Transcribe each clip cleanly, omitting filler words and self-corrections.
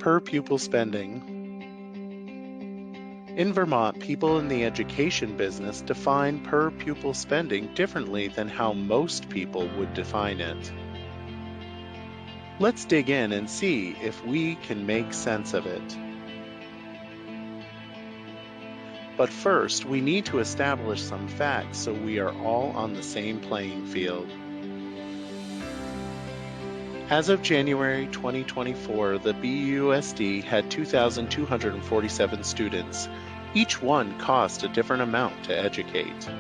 Per pupil spending. In Vermont, people in the education business define per pupil spending differently than how most people would define it. Let's dig in and see if we can make sense of it. But first, we need to establish some facts so we are all on the same playing field. As of January 2024, the BUSD had 2,247 students. Each one cost a different amount to educate.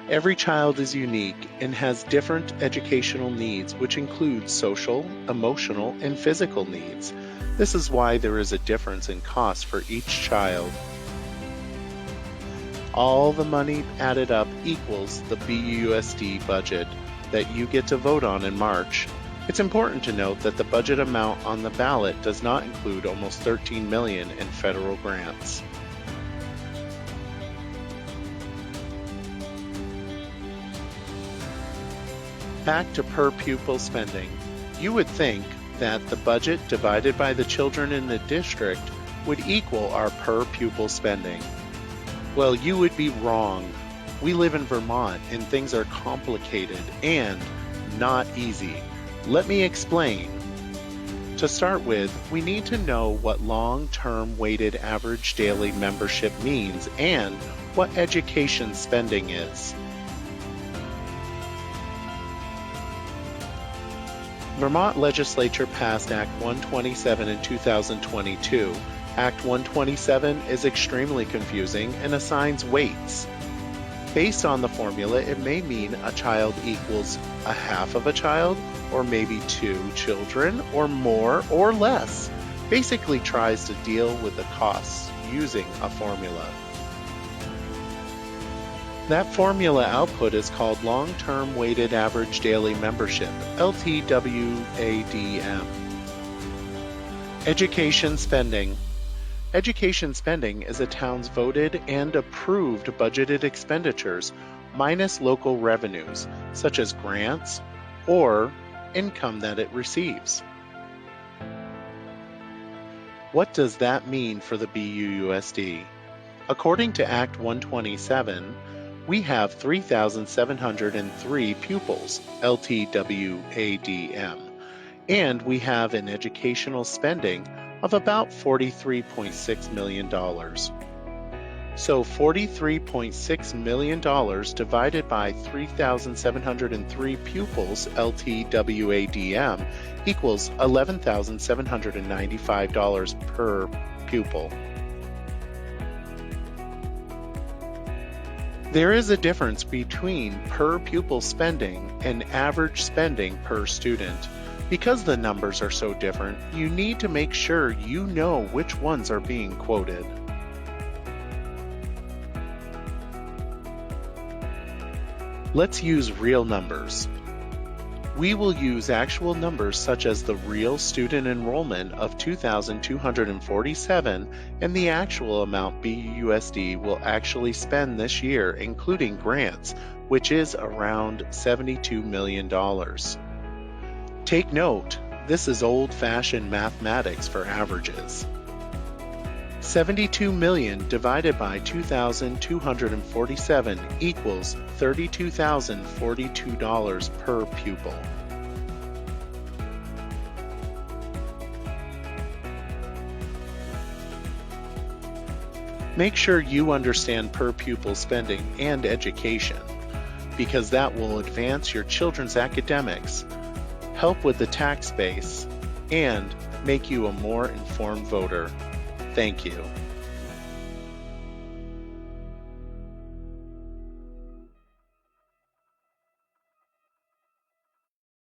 Every child is unique and has different educational needs, which include social, emotional, and physical needs. This is why there is a difference in cost for each child. All the money added up equals the BUSD budget that you get to vote on in March. It's important to note that the budget amount on the ballot does not include almost $13 million in federal grants. Back to per pupil spending. You would think that the budget divided by the children in the district would equal our per pupil spending. Well, you would be wrong. We live in Vermont and things are complicated and not easy. Let me explain. To start with, we need to know what long-term weighted average daily membership means and what education spending is. Vermont legislature passed Act 127 in 2022. Act 127 is extremely confusing and assigns weights. Based on the formula, it may mean a child equals a half of a child, or maybe 2 children, or more or less. Basically tries to deal with the costs using a formula. That formula output is called Long-Term Weighted Average Daily Membership, LTWADM. Education spending. Education spending is a town's voted and approved budgeted expenditures minus local revenues, such as grants or income that it receives. What does that mean for the BUSD? According to Act 127, we have 3,703 pupils, LTWADM, and we have an educational spending of about $43.6 million. So $43.6 million divided by 3,703 pupils, LTWADM, equals $11,795 per pupil. There is a difference between per pupil spending and average spending per student. Because the numbers are so different, you need to make sure you know which ones are being quoted. Let's use real numbers. We will use actual numbers such as the real student enrollment of 2,247 and the actual amount BUSD will actually spend this year, including grants, which is around $72 million. Take note, this is old-fashioned mathematics for averages. 72 million divided by 2,247 equals $32,042 per pupil. Make sure you understand per pupil spending and education, because that will advance your children's academics, help with the tax base, and make you a more informed voter. Thank you.